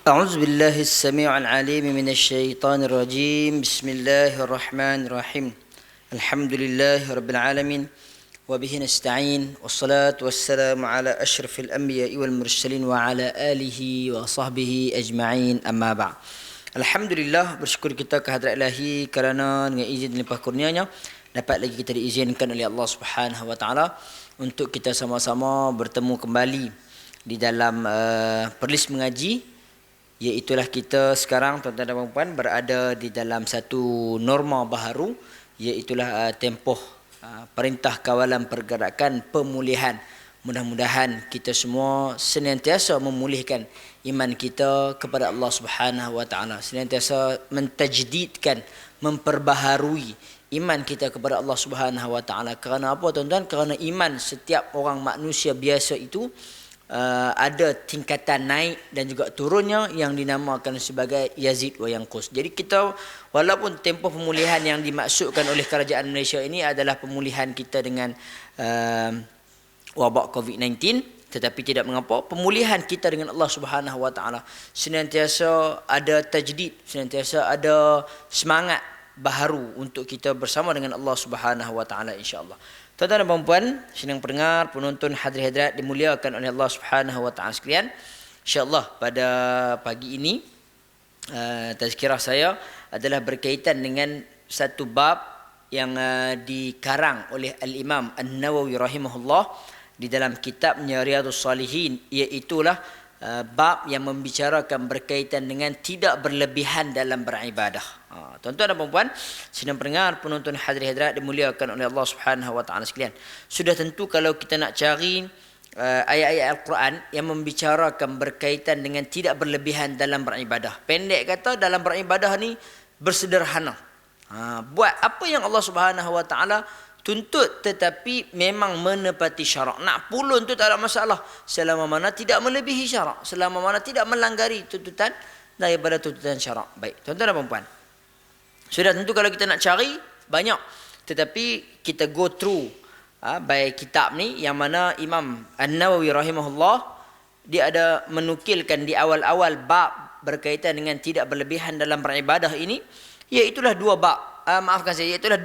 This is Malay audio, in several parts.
أعوذ بالله السميع العليم من الشيطان الرجيم. بسم الله الرحمن الرحيم. الحمد لله رب العالمين وبه نستعين والصلاة والسلام على أشرف الأنبياء والمرسلين وعلى آله وصحبه أجمعين أما بعد. Alhamdulillah, bersyukur kita kehadrat Ilahi kerana dengan izin dan limpah kurnianya dapat lagi kita diizinkan oleh Allah Subhanahu wa taala untuk kita sama-sama bertemu kembali di dalam perlis mengaji, iaitulah kita sekarang tuan-tuan dan puan-puan berada di dalam satu norma baharu, iaitulah tempoh perintah kawalan pergerakan pemulihan. Mudah-mudahan kita semua senantiasa memulihkan iman kita kepada Allah Subhanahu wa taala, senantiasa mentajdidkan, memperbaharui iman kita kepada Allah Subhanahu wa taala. Kerana apa tuan-tuan? Kerana iman setiap orang manusia biasa itu ada tingkatan naik dan juga turunnya yang dinamakan sebagai yazid wa yanqus. Jadi kita, walaupun tempoh pemulihan yang dimaksudkan oleh kerajaan Malaysia ini adalah pemulihan kita dengan wabak COVID-19, tetapi tidak mengapa, pemulihan kita dengan Allah Subhanahu wa taala senantiasa ada tajdid, senantiasa ada semangat baharu untuk kita bersama dengan Allah Subhanahu wa taala, insya-Allah. Tuan-tuan dan puan-puan, sidang pendengar, penonton, hadirin-hadirat dimuliakan oleh Allah Subhanahu wa taala sekalian. Insya-Allah pada pagi ini tazkirah saya adalah berkaitan dengan satu bab yang dikarang oleh Al-Imam An-Nawawi rahimahullah di dalam kitabnya Riyadhus Salihin, iaitulah bab yang membicarakan berkaitan dengan tidak berlebihan dalam beribadah. Tuan-tuan dan puan-puan, sidang pendengar, penonton, hadirin hadirat dimuliakan oleh Allah Subhanahu wa taala sekalian. Sudah tentu kalau kita nak cari ayat-ayat Al-Quran yang membicarakan berkaitan dengan tidak berlebihan dalam beribadah. Pendek kata, dalam beribadah ni bersederhana. Buat apa yang Allah Subhanahu wa taala tuntut, tetapi memang menepati syarak. Nak pulun tu tak ada masalah selama mana tidak melebihi syarak, selama mana tidak melanggar tuntutan daripada tuntutan syarak. Baik, tuan-tuan dan puan-puan, sudah tentu kalau kita nak cari banyak, tetapi kita go through baik kitab ni yang mana Imam An-Nawawi rahimahullah dia ada menukilkan di awal-awal bab berkaitan dengan tidak berlebihan dalam beribadah ini, iaitulah dua bab, iaitulah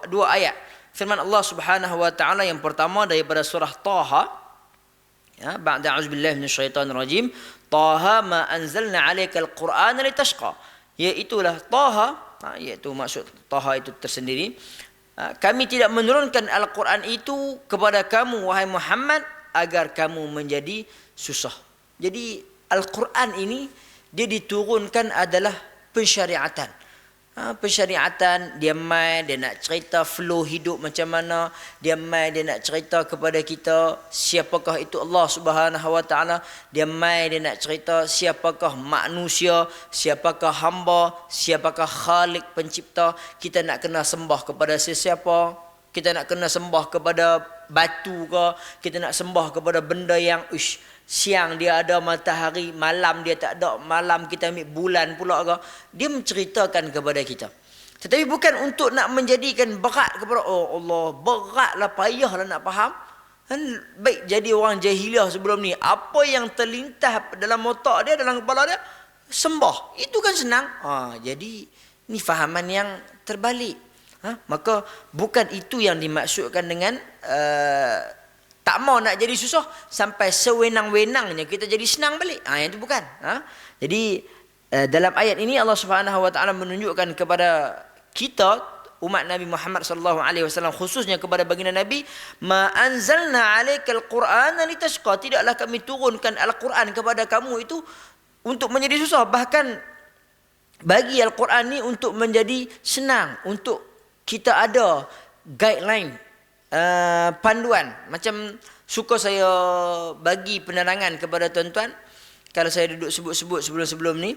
dua ayat firman Allah Subhanahu wa taala. Yang pertama daripada surah Taha, ba'da a'udzubillahi minasyaitonir rajim, Taha ma anzalna 'alaikal qur'ana litashqa, iaitulah Taha, iaitu maksud Taha itu tersendiri, kami tidak menurunkan Al-Quran itu kepada kamu wahai Muhammad agar kamu menjadi susah. Jadi Al-Quran ini dia diturunkan adalah pensyariatan. Pensyariatan, dia nak cerita flow hidup macam mana, dia nak cerita kepada kita siapakah itu Allah Subhanahu wa taala, dia nak cerita siapakah manusia, siapakah hamba, siapakah Khalik pencipta. Kita nak kena sembah kepada sesiapa, kita nak kena sembah kepada batu ke, kita nak sembah kepada benda yang siang dia ada matahari, malam dia tak ada, malam kita ambil bulan pula ke. Dia menceritakan kepada kita, tetapi bukan untuk nak menjadikan berat kepada Allah, beratlah, payahlah nak faham. Baik jadi orang jahiliah sebelum ni, apa yang terlintas dalam otak dia, dalam kepala dia, sembah. Itu kan senang. Jadi ni fahaman yang terbalik. Maka bukan itu yang dimaksudkan dengan tak mau nak jadi susah sampai sewenang-wenangnya kita jadi senang balik. Yang itu bukan. Jadi dalam ayat ini Allah Subhanahu wa taala menunjukkan kepada kita umat Nabi Muhammad sallallahu alaihi wasallam, khususnya kepada baginda Nabi, ma anzalna 'alaikal qur'ana litashqa, tidaklah kami turunkan Al-Quran kepada kamu itu untuk menjadi susah, bahkan bagi Al-Quran ni untuk menjadi senang, untuk kita ada guideline, panduan. Macam suka saya bagi penerangan kepada tuan-tuan kalau saya duduk sebut-sebut sebelum-sebelum ni,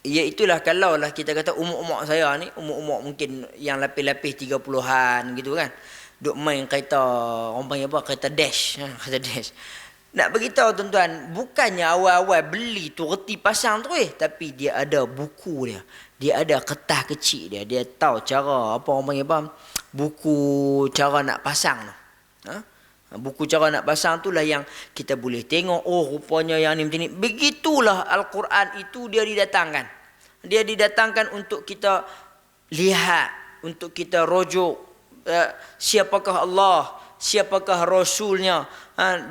iaitulah kalau lah kita kata umur-umur saya ni, umur-umur mungkin yang lapis-lapis 30-an gitu kan, duk main kereta, orang panggil apa, kereta dash, kereta dash. Nak beritahu tuan-tuan, bukannya awal-awal beli tu reti pasang tu tapi dia ada buku dia ada kertas kecil dia tahu cara apa, orang panggil apa, buku cara nak pasang tu. Buku cara nak pasang itulah yang kita boleh tengok, oh rupanya yang ni macam ni. Begitulah Al-Quran itu dia didatangkan. Dia didatangkan untuk kita lihat, untuk kita rujuk siapakah Allah, siapakah Rasulnya.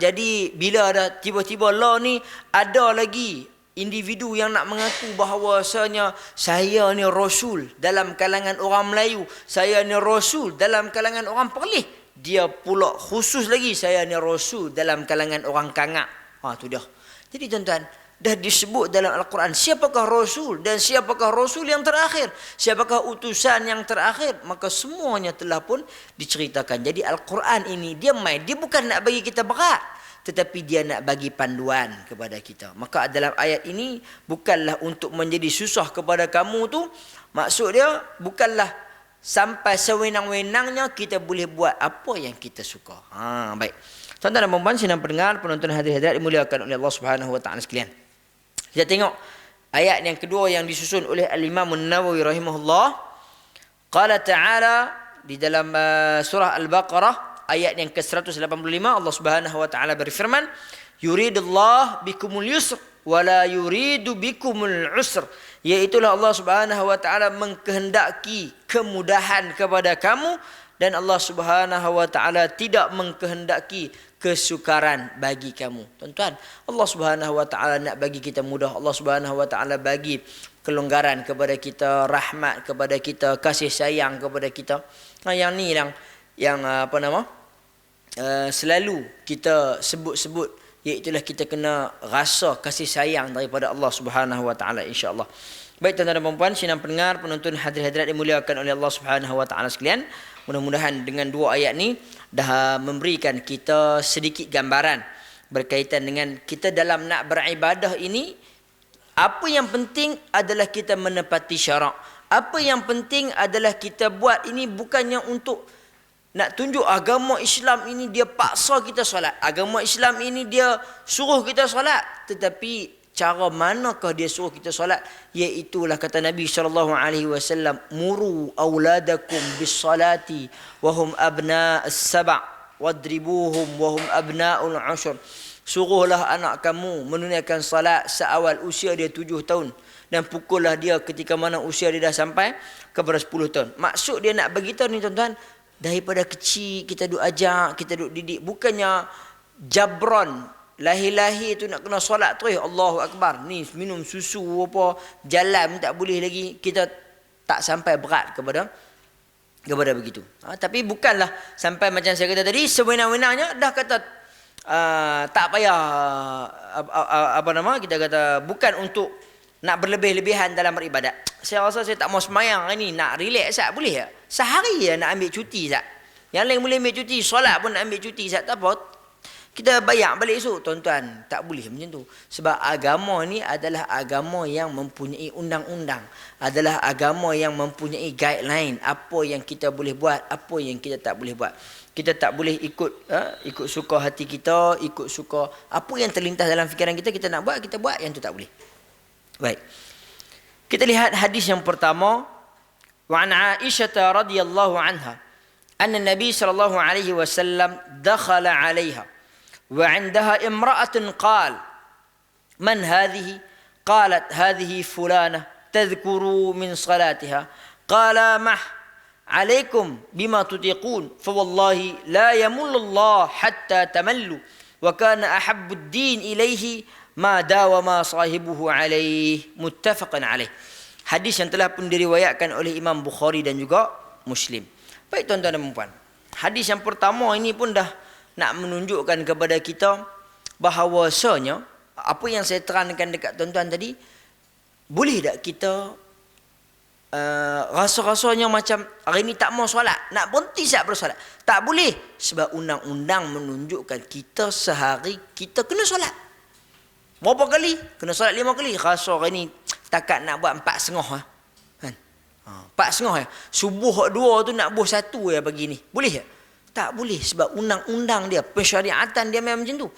Jadi bila ada tiba-tiba Allah ni ada lagi individu yang nak mengaku bahawasanya saya ni Rasul dalam kalangan orang Melayu, saya ni Rasul dalam kalangan orang Perlis. Dia pula khusus lagi saya ni Rasul dalam kalangan orang Kangak. Tu dah. Jadi tuan-tuan, dah disebut dalam Al-Quran siapakah Rasul dan siapakah Rasul yang terakhir, siapakah utusan yang terakhir, maka semuanya telah pun diceritakan. Jadi Al-Quran ini dia bukan nak bagi kita berat, tetapi dia nak bagi panduan kepada kita. Maka dalam ayat ini bukanlah untuk menjadi susah kepada kamu tu, maksud dia bukanlah sampai sewenang-wenangnya kita boleh buat apa yang kita suka. Baik. Tuan-tuan dan puan-puan, sidang pendengar, penonton hadirin dimuliakan oleh Allah Subhanahu wa taala sekalian. Kita tengok ayat yang kedua yang disusun oleh Al-Imam An-Nawawi rahimahullah. Qala ta'ala di dalam surah Al-Baqarah ayat yang ke-185, Allah Subhanahu wa taala berfirman, yuridullah bikumul yusr wa la yuridu bikumul usr. Iaitulah Allah Subhanahu wa taala mengkehendaki kemudahan kepada kamu dan Allah Subhanahu wa taala tidak mengkehendaki kesukaran bagi kamu. Tuan-tuan, Allah Subhanahu wa taala nak bagi kita mudah. Allah Subhanahu wa taala bagi kelonggaran kepada kita, rahmat kepada kita, kasih sayang kepada kita. Yang ni yang selalu kita sebut-sebut, iaitulah kita kena rasa kasih sayang daripada Allah Subhanahu wa taala, insya-Allah. Baik tuan-tuan dan puan-puan, sidang pendengar, penonton hadirin dimuliakan oleh Allah Subhanahu wa taala sekalian. Mudah-mudahan dengan dua ayat ni dah memberikan kita sedikit gambaran berkaitan dengan kita dalam nak beribadah ini. Apa yang penting adalah kita menepati syarak. Apa yang penting adalah kita buat ini bukannya untuk nak tunjuk agama Islam ini dia paksa kita solat, agama Islam ini dia suruh kita solat, tetapi cara manakah dia suruh kita solat? Iaitulah kata Nabi SAW, muru auladakum bis salati wahum abna'us sab' wadribuhum wahum abna'ul 'ushr. Suruhlah anak kamu menunaikan salat seawal usia dia 7 tahun dan pukullah dia ketika mana usia dia dah sampai kepada 10 tahun. Maksud dia nak beritahu ni tuan-tuan, daripada kecil kita duk ajak, kita duk didik, bukannya jabron lahir-lahir tu nak kena solat terus Allahu Akbar, ni minum susu apa, jalan tak boleh lagi. Kita tak sampai berat kepada begitu. Tapi bukanlah sampai macam saya kata tadi, sewenang-wenangnya dah kata tak payah kita kata bukan untuk nak berlebih-lebihan dalam beribadat. Saya rasa saya tak mau semayang ni, nak relax tak boleh tak? Sehari je nak ambil cuti tak? Yang lain boleh ambil cuti, solat pun nak ambil cuti tak? Tak apa, kita bayar balik esok. Tuan-tuan, tak boleh macam tu. Sebab agama ni adalah agama yang mempunyai undang-undang, adalah agama yang mempunyai guideline, apa yang kita boleh buat, apa yang kita tak boleh buat. Kita tak boleh ikut suka hati kita, ikut suka apa yang terlintas dalam fikiran kita, kita nak buat, kita buat, yang tu tak boleh. Baik. Kita lihat hadis yang pertama. Wa an Aisyah radhiyallahu anha anna Nabi sallallahu alaihi wasallam dakhala 'alaiha wa 'indaha imra'atun qala man hadhihi qalat hadhihi fulanah tadhkuru min salatiha qala mah 'alaikum bima tutiqun fa wallahi la yamullu Allah hatta tamallu wa kana ahabbu ad-din ilayhi ma dawama sahibuhu alaih, muttafaqan alaih. Hadis yang telah pun diriwayatkan oleh Imam Bukhari dan juga Muslim. Baik tuan-tuan dan puan-puan, hadis yang pertama ini pun dah nak menunjukkan kepada kita bahawasanya apa yang saya terangkan dekat tuan-tuan tadi, boleh tak kita rasa-rasanya macam hari ni tak mau solat, nak berhenti tak bersolat? Tak boleh, sebab undang-undang menunjukkan kita sehari kita kena solat. Berapa kali? Kena solat 5 kali. Rasa hari ni takat nak buat 4.5 kan? 4.5 subuh 2 tu nak buh 1 ya pagi ni. Boleh tak? Tak boleh, sebab undang-undang dia, pensyariatan dia memang macam tu.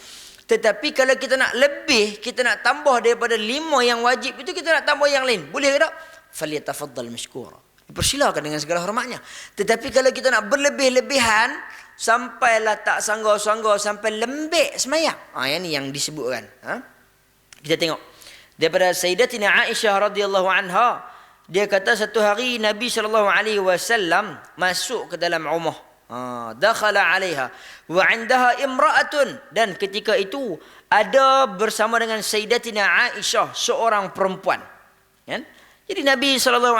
Tetapi kalau kita nak lebih, kita nak tambah daripada 5 yang wajib itu, kita nak tambah yang lain, boleh ke tak? Falyatafaddal mashkura, dipersilakan dengan segala hormatnya. Tetapi kalau kita nak berlebih-lebihan, sampailah tak sanggup-sanggup sampai lembek semayang. Yang ni yang disebutkan. Kita tengok daripada Sayyidatina Aisyah radhiyallahu anha, dia kata satu hari Nabi SAW masuk ke dalam rumah. Dakhala 'alaiha wa 'indaha imra'atun, dan ketika itu ada bersama dengan Sayyidatina Aisyah seorang perempuan. Kan? Jadi Nabi SAW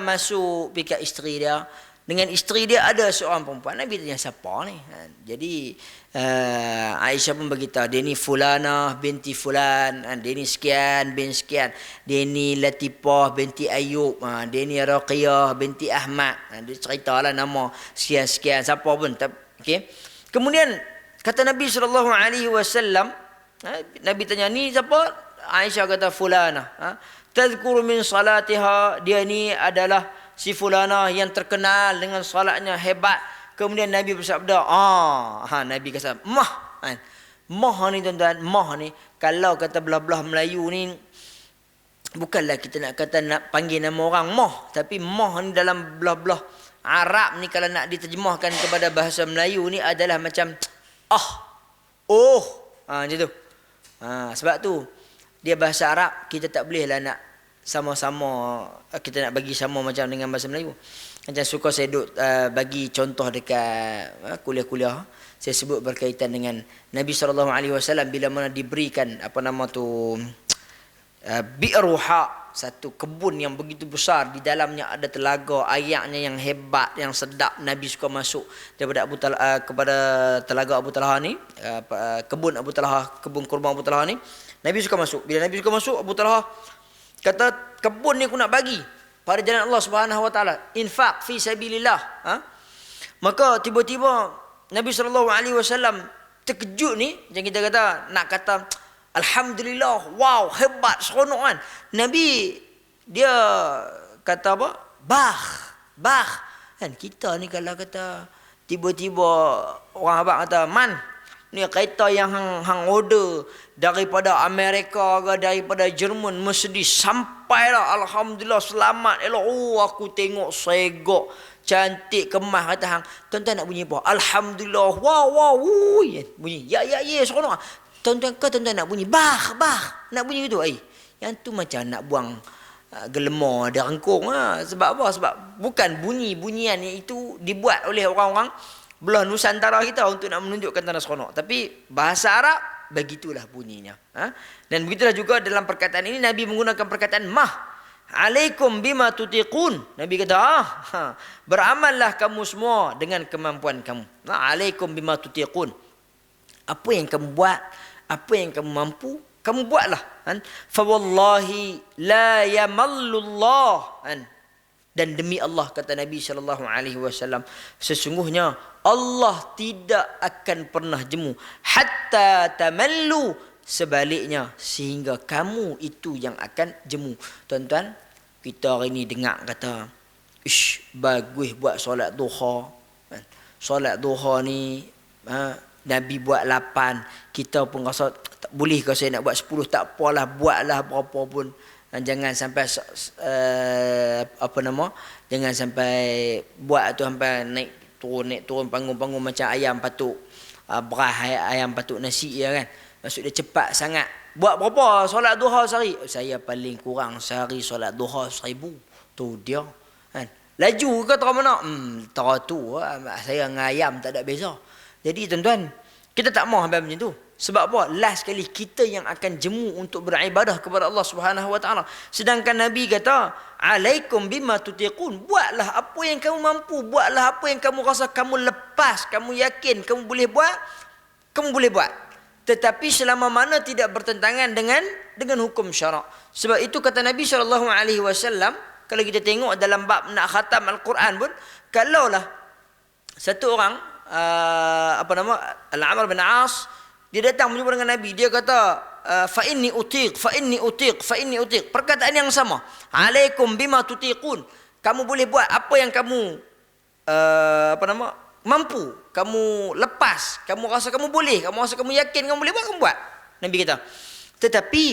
masuk dekat isteri dia. Dengan isteri dia ada seorang perempuan. Nabi tanya, siapa ni? Jadi Aisyah pun beritahu, dia ni Fulanah binti Fulan, dia ni sekian bin sekian, dia ni Latifah binti Ayub, dia ni Raqiyah binti Ahmad. Dia ceritalah nama sekian-sekian, siapa pun. Okay. Kemudian kata Nabi SAW, Nabi tanya, ni siapa? Aisyah kata, Fulanah. Tadhkuru min salatiha, dia ni adalah si Fulanah yang terkenal dengan salatnya hebat. Kemudian Nabi bersabda, Nabi kata, mah. Mah ni tuan-tuan, mah ni, kalau kata belah-belah Melayu ni, bukanlah kita nak kata nak panggil nama orang mah, tapi mah ni dalam belah-belah Arab ni, kalau nak diterjemahkan kepada bahasa Melayu ni adalah macam, macam tu. Sebab tu, dia bahasa Arab, kita tak bolehlah nak sama-sama, kita nak bagi sama macam dengan bahasa Melayu. Macam suka saya duk bagi contoh dekat kuliah-kuliah, saya sebut berkaitan dengan Nabi SAW bila mana diberikan apa nama tu, Bi'ruha, satu kebun yang begitu besar, di dalamnya ada telaga, airnya yang hebat, yang sedap. Nabi suka masuk daripada kepada telaga Abu Talha ni, kebun Abu Talha, kebun kurma Abu Talha ni. Nabi suka masuk. Bila Nabi suka masuk, Abu Talha kata, kebun ni aku nak bagi pada jalan Allah Subhanahu Wa Taala, infak fi sabilillah. Maka tiba-tiba Nabi SAW terkejut ni, macam kita kata, nak kata alhamdulillah, wow, hebat, seronok kan. Nabi dia kata apa? Bah. Kan kita ni kalau kata tiba-tiba orang abang kata, man, ni kereta yang hang order daripada Amerika ke daripada Jerman, Mercedes, sampailah, alhamdulillah, selamat elok. Aku tengok segok, cantik, kemas, kata hang. Tuan-tuan nak bunyi apa? Alhamdulillah, wow, bunyi ya seronok. Tuan-tuan nak bunyi bah, nak bunyi gitu. Yang tu macam nak buang gelemar ada rengkung. Sebab apa? Sebab bukan bunyian itu dibuat oleh orang-orang belah Nusantara kita untuk nak menunjukkan tanda seronok. Tapi bahasa Arab begitulah bunyinya. Dan begitulah juga dalam perkataan ini Nabi menggunakan perkataan mah. Alaikum bima tutiqun. Nabi kata, beramallah kamu semua dengan kemampuan kamu. Alaikum bima tutiqun. Apa yang kamu buat, apa yang kamu mampu, kamu buatlah. Fa wallahi la yamallullah. Dan demi Allah, kata Nabi SAW, sesungguhnya Allah tidak akan pernah jemu hatta tamallu, sebaliknya sehingga kamu itu yang akan jemu. Tuan-tuan, kita hari ni dengar kata, bagus buat solat duha. Solat duha ni Nabi buat 8, kita pun rasa tak boleh, kalau saya nak buat 10, tak apalah, buatlah berapa pun. Jangan sampai jangan sampai buat tu sampai naik turun panggung-panggung macam ayam patuk ayam patuk nasi, ya kan. Maksud dia cepat sangat. Buat berapa solat duha sehari? Saya paling kurang sehari solat duha 1000. Tu dia kan. Laju ke terus mana? Tu saya dengan ayam tak ada beza. Jadi tuan-tuan, kita tak mau sampai macam tu. Sebab apa? Last sekali kita yang akan jemu untuk beribadah kepada Allah Subhanahu Wa Taala. Sedangkan Nabi kata, alaikum bima tutiqun. Buatlah apa yang kamu mampu, buatlah apa yang kamu rasa kamu lepas, kamu yakin kamu boleh buat, kamu boleh buat. Tetapi selama mana tidak bertentangan dengan hukum syarak. Sebab itu kata Nabi SAW, kalau kita tengok dalam bab nak khatam Al-Quran pun, kalaulah satu orang Al-Amr bin As, dia datang berjumpa dengan Nabi, dia kata fa inni utiq. Perkataan yang sama. Alaikum bima tutiqun. Kamu boleh buat apa yang kamu mampu, kamu lepas, kamu rasa kamu boleh, kamu rasa kamu yakin kamu boleh buat, kamu buat. Nabi kata. Tetapi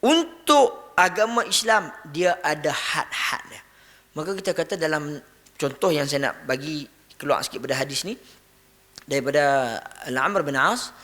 untuk agama Islam dia ada had-had dia. Maka kita kata dalam contoh yang saya nak bagi keluar sikit pada hadis ni, daripada Al-Amr bin As,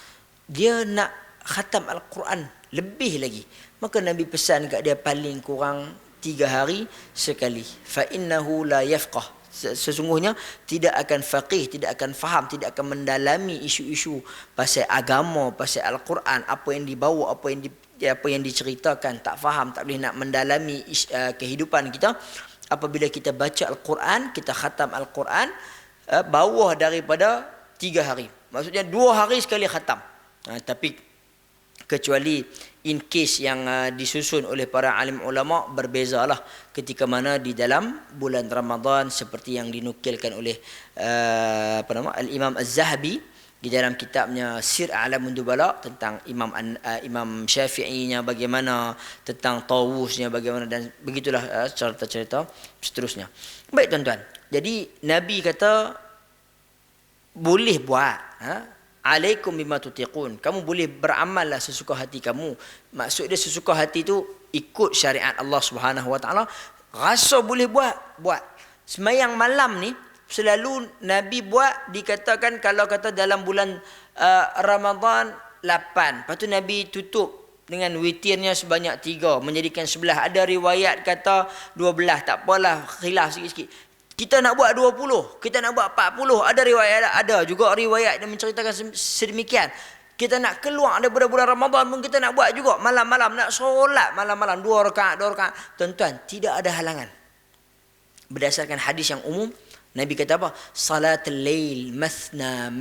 dia nak khatam Al-Quran lebih lagi. Maka Nabi pesan kat dia paling kurang 3 hari sekali. Fa innahu la yafqah. Sesungguhnya tidak akan faqih, tidak akan faham, tidak akan mendalami isu-isu pasal agama, pasal Al-Quran, apa yang dibawa, apa yang diceritakan, tak faham, tak boleh nak mendalami kehidupan kita. Apabila kita baca Al-Quran, kita khatam Al-Quran bawah daripada 3 hari. Maksudnya 2 hari sekali khatam. Tapi kecuali in case yang disusun oleh para alim ulama, berbezalah ketika mana di dalam bulan Ramadan, seperti yang dinukilkan oleh Al-Imam Az-Zahabi di dalam kitabnya Sir A'lamun Nubala, tentang Imam Syafi'inya bagaimana, tentang Tawusnya bagaimana, dan begitulah cerita-cerita seterusnya. Baik tuan-tuan, jadi Nabi kata boleh buat, alaikum bima tutiqun, kamu boleh beramallah sesuka hati kamu. Maksud dia sesuka hati tu ikut syariat Allah Subhanahu Wa Taala, rasa boleh buat. Semayang malam ni selalu Nabi buat, dikatakan kalau kata dalam bulan Ramadan 8, lepas tu Nabi tutup dengan witirnya sebanyak 3, menjadikan 11. Ada riwayat kata 12, tak apalah, khilaf sikit-sikit. Kita nak buat 20, kita nak buat 40. Ada juga riwayat yang menceritakan sedemikian. Kita nak keluar daripada bulan Ramadan pun kita nak buat juga. Malam-malam nak solat malam-malam 2 rakaat. Tuan-tuan, tidak ada halangan. Berdasarkan hadis yang umum, Nabi kata apa? Salatul lail mathna.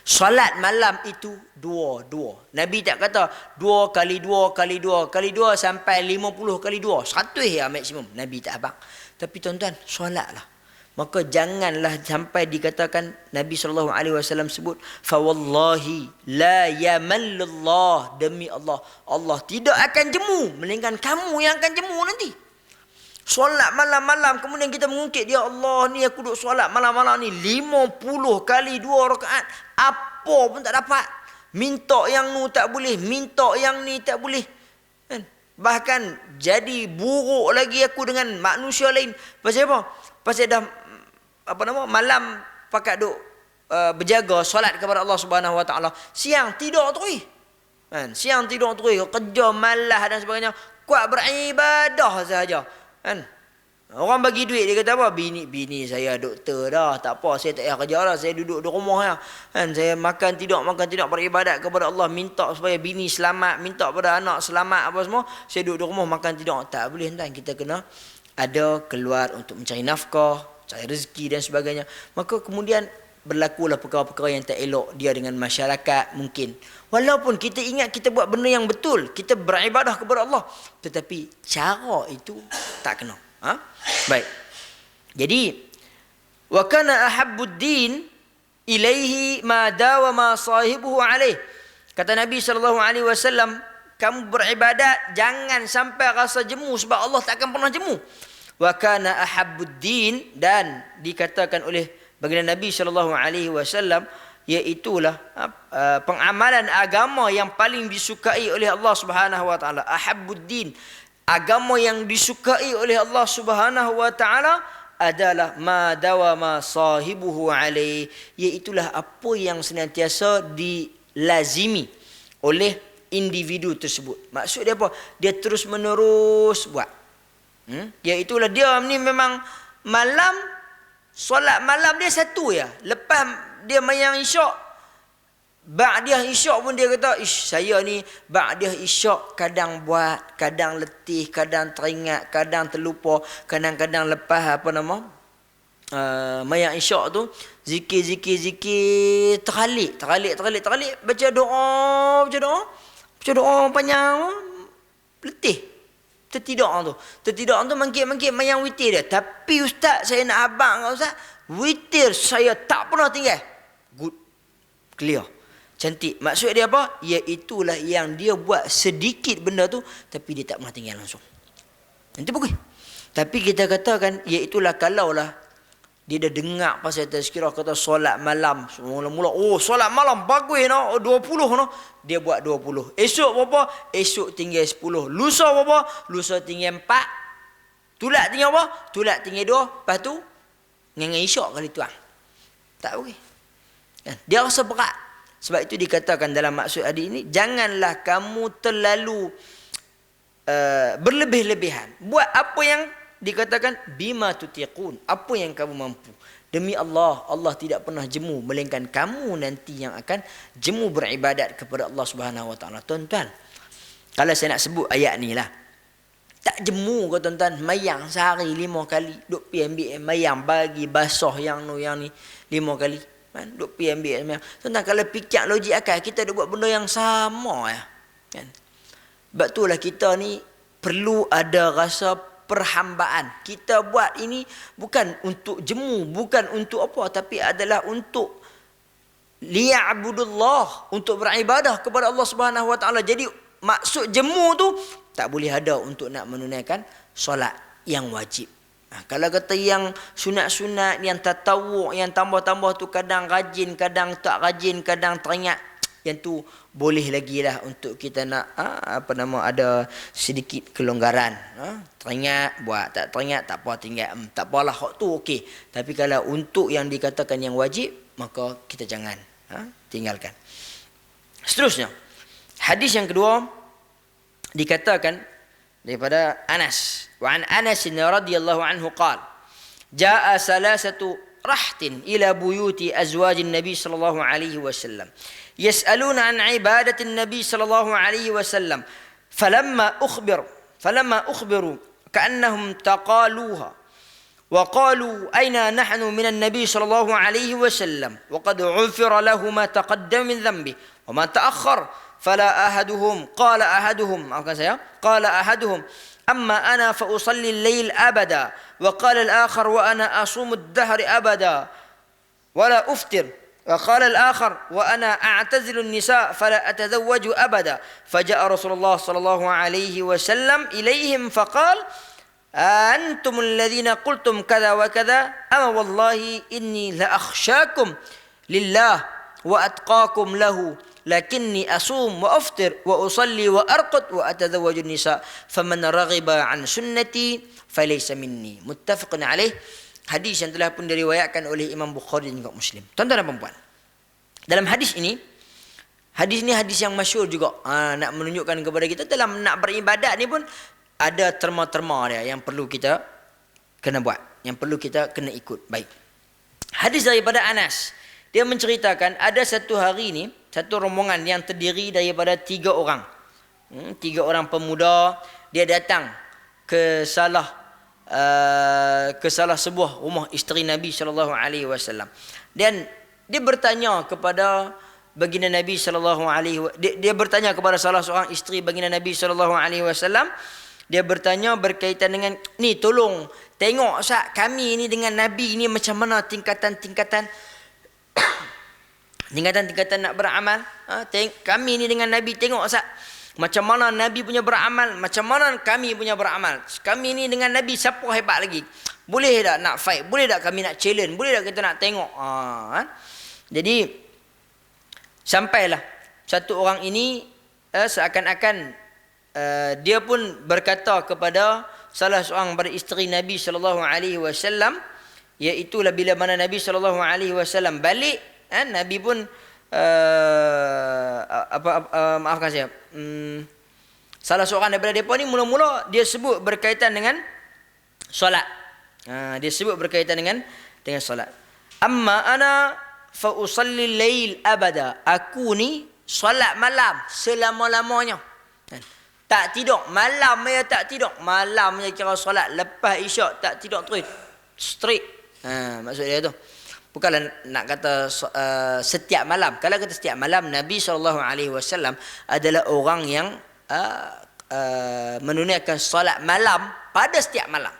Salat malam itu 2. Nabi tak kata 2 kali 2 kali 2 kali 2 sampai 50 kali 2. 100 ya maksimum. Nabi tak abang. Tapi tuan-tuan, solatlah. Maka janganlah sampai dikatakan, Nabi SAW sebut, fa wallahi la yamallullah, demi Allah, Allah tidak akan jemu, melainkan kamu yang akan jemu nanti. Solat malam-malam, kemudian kita mengungkit, ya Allah ni aku duduk solat malam-malam ni 50 kali 2 rakaat, apa pun tak dapat. Minta yang nu tak boleh, minta yang ni tak boleh, kan? Bahkan jadi buruk lagi aku dengan manusia lain. Pasal apa? Pasal dah malam pakat duk berjaga solat kepada Allah Subhanahu Wa Taala, siang tidur terus, kan? Siang tidur terus, kerja malas dan sebagainya, kuat beribadah saja, kan? Orang bagi duit, dia kata apa? Bini saya doktor dah, tak apa, saya tak payah kerja dah, saya duduk di rumah ya, kan? Saya makan tidak beribadat kepada Allah, minta supaya bini selamat, minta pada anak selamat, apa semua, saya duduk di rumah makan tidak. Tak boleh, tuan. Kita kena ada keluar untuk mencari nafkah, cari rezeki dan sebagainya. Maka kemudian berlakulah perkara-perkara yang tak elok dia dengan masyarakat mungkin. Walaupun kita ingat kita buat benda yang betul, kita beribadah kepada Allah, tetapi cara itu tak kena. Baik. Jadi wa kana ahabbud din ilaihi ma dawama sahibuhu alaih. Kata Nabi SAW, kamu beribadat jangan sampai rasa jemu, sebab Allah tak akan pernah jemu. Wa kana ahabbud din, dan dikatakan oleh baginda Nabi SAW, iaitulah pengamalan agama yang paling disukai oleh Allah Subhanahu Wa Taala. Ahabbud din, agama yang disukai oleh Allah Subhanahu Wa Taala adalah ma dawama sahibuhu alaih, iaitulah apa yang senantiasa dilazimi oleh individu tersebut. Maksud dia apa? Dia terus menerus buat. Iaitulah dia ni memang malam, solat malam dia satu ya. Lepas dia mayang isyak, ba'diyah isyak pun dia kata, saya ni ba'diyah isyak kadang buat, kadang letih, kadang teringat, kadang terlupa, kadang-kadang lepas mayang isyak tu zikir teralik, baca doa panjang, letih. Tertidur tu mangkit mayang witir dia. Tapi ustaz, saya nak abang dengan ustaz, witir saya tak pernah tinggal. Good, clear, cantik. Maksud dia apa? Iaitulah yang dia buat sedikit benda tu, tapi dia tak pernah tinggal langsung. Nanti bagus. Tapi kita katakan, iaitulah kalaulah dia dah dengar pasal tazkirah, kata solat malam, mula-mula, solat malam bagus no, 20 no, dia buat 20. Esok berapa? Esok tinggal 10. Lusa berapa? Lusa tinggal 4. Tulat tinggal apa? Tulat tinggal 2. Lepas tu dengan isyak kali tuang. Tak boleh. Kan? Dia rasa berat. Sebab itu dikatakan dalam maksud hadis ini, janganlah kamu terlalu berlebih-lebihan. Buat apa yang dikatakan bima tutiqun, apa yang kamu mampu. Demi Allah, Allah tidak pernah jemu, melainkan kamu nanti yang akan jemu beribadat kepada Allah Subhanahu Wa Taala. Tuan-tuan, kalau saya nak sebut ayat ni lah, tak jemu ke tuan-tuan, mayang sehari 5 kali, duk pi ambil mayang bagi basah yang ni 5 kali. Kan? Duk pi ambil mayang. Tuan-tuan, kalau fikir logik akal, kita duk buat benda yang sama ya. Kan? Sebab itulah kita ni perlu ada rasa perhambaan. Kita buat ini bukan untuk jemu, bukan untuk apa, tapi adalah untuk liya'budullah, untuk beribadah kepada Allah Subhanahu Wa Taala. Jadi maksud jemu tu tak boleh ada untuk nak menunaikan solat yang wajib. Kalau kata yang sunat-sunat, yang tatawuk, yang tambah-tambah tu kadang rajin, kadang tak rajin, kadang teringat, yang tu boleh lagi lah untuk kita nak ada sedikit kelonggaran. Teringat buat, tak teringat tak apa, tinggal tak apalah, hak tu okey. Tapi kalau untuk yang dikatakan yang wajib, maka kita jangan tinggalkan. Seterusnya, hadis yang kedua dikatakan daripada Anas. Wa an Anas radhiyallahu anhu qala, jaa salasatu rahtin ila buyuti azwajin nabi sallallahu alaihi wasallam يسألون عن عبادة النبي صلى الله عليه وسلم فلما أخبروا كأنهم تقالوها وقالوا أين نحن من النبي صلى الله عليه وسلم وقد غفر له ما تقدم من ذنبه وما تأخر قال أحدهم أما أنا فأصلي الليل أبدا وقال الآخر وأنا أصوم الدهر أبدا ولا أفطر وقال الآخر وأنا أعتزل النساء فلا أتزوج أبدا فجاء رسول الله صلى الله عليه وسلم إليهم فقال أنتم الذين قلتم كذا وكذا أما والله إني لأخشاكم لله وأتقاكم له لكني أصوم وأفطر وأصلي وأرقد وأتزوج النساء فمن رغب عن سنتي فليس مني متفق عليه. Hadis yang telah pun diriwayatkan oleh Imam Bukhari dan juga Muslim. Tuan-tuan dan puan-puan, dalam hadis ini hadis yang masyhur juga, nak menunjukkan kepada kita dalam nak beribadat ni pun ada terma-terma dia yang perlu kita kena buat, yang perlu kita kena ikut. Baik. Hadis daripada Anas, dia menceritakan ada satu hari ni, satu rombongan yang terdiri daripada 3 orang. 3 orang pemuda, dia datang ke salah sebuah rumah isteri Nabi sallallahu alaihi wasallam. Dan dia bertanya kepada baginda Nabi sallallahu alaihi dia bertanya kepada salah seorang isteri baginda Nabi sallallahu alaihi wasallam. Dia bertanya berkaitan dengan ni, tolong tengok Ustaz, kami ni dengan Nabi ni macam mana tingkatan-tingkatan nak beramal. Kami ni dengan Nabi, tengok Ustaz, macam mana Nabi punya beramal, macam mana kami punya beramal. Kami ni dengan Nabi siapa hebat lagi? Boleh tak nak fight? Boleh tak kami nak challenge? Boleh tak kita nak tengok? Jadi sampailah satu orang ini seakan-akan dia pun berkata kepada salah seorang beristeri Nabi sallallahu alaihi wasallam, iaitu bila mana Nabi sallallahu alaihi wasallam balik, Nabi pun maafkan saya, salah seorang daripada mereka ni mula-mula dia sebut berkaitan dengan solat. Dia sebut berkaitan dengan solat. Amma ana fa usalli lail abada, aku ni solat malam selama-lamanya. Tak tidur malam, ya tak tidur malam, ya kira solat lepas isyak tak tidur terus straight. Maksud dia tu bukanlah nak kata setiap malam. Kalau kata setiap malam, Nabi SAW adalah orang yang menunaikan solat malam pada setiap malam.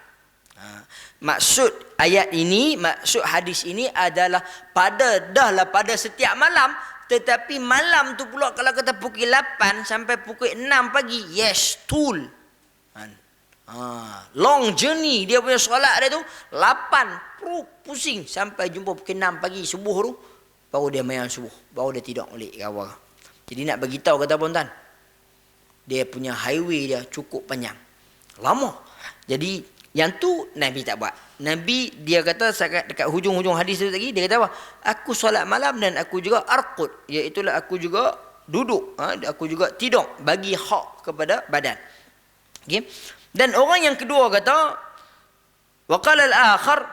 Maksud ayat ini, maksud hadis ini adalah pada setiap malam. Tetapi malam tu pula kalau kata pukul 8 sampai pukul 6 pagi, yes, tul. Long journey dia punya solat dia tu 8 pusing sampai jumpa pukul 6 pagi subuh tu, baru dia mayang subuh, baru dia tidur balik ke awal. Jadi nak bagi tahu kata puan tuan, dia punya highway dia cukup panjang, lama. Jadi Yang tu Nabi tak buat. Nabi dia kata dekat hujung-hujung hadis tu tadi, dia kata apa? Aku solat malam dan aku juga arqud, iaitu aku juga duduk, aku juga tidur, bagi hak kepada badan. Okey. Dan orang yang kedua kata, wa qala al-akhar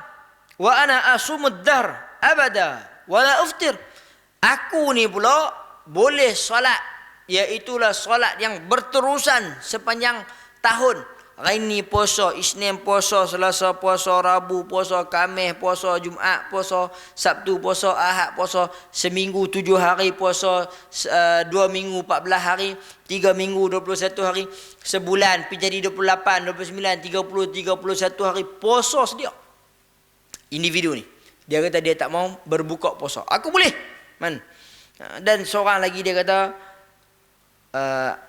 wa ana asumud dahr abada wa la uftir. Aku ni pula boleh solat, iaitulah solat yang berterusan sepanjang tahun. Hari ni puasa, Isnin puasa, Selasa puasa, Rabu puasa, Khamis puasa, Jumaat puasa, Sabtu puasa, Ahad puasa, seminggu 7 hari puasa, 2 minggu 14 hari, 3 minggu 21 hari, sebulan pergi jadi 28, 29, 30, 31 hari puasa sedia. Individu ni, dia kata dia tak mau berbuka puasa. Aku boleh. Man. Dan seorang lagi dia kata,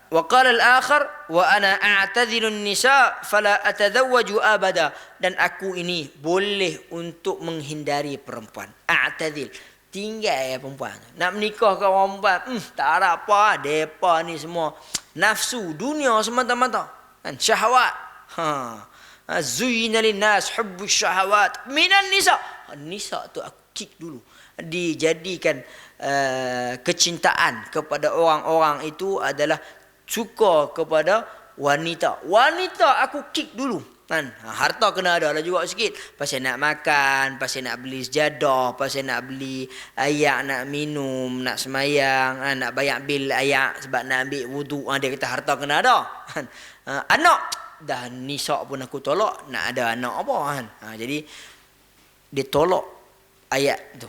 wa qala al-akhar wa ana a'tadhilu an-nisa fala atazawwaju abada. Dan aku ini boleh untuk menghindari perempuan. A'tadhil, tinggal perempuan. Nak menikah ke orang perempuan, tak ada apa, depa ni semua nafsu dunia semata-mata, kan, syahwat. Zuyina linnas hubbus syahawat minan nisa. Nisa tu aku kick dulu. Dijadikan kecintaan kepada orang-orang itu adalah suka kepada wanita. Wanita aku kick dulu, kan. Harta kena ada lah juga sikit. Pasal nak makan, pasal nak beli sejadah, pasal nak beli ayak, nak minum, nak semayang, nak bayar bil ayak sebab nak ambil wudu. Dia kata harta kena ada. Anak dah nisa pun aku tolak, nak ada anak apa, kan. Jadi dia tolak ayat tu.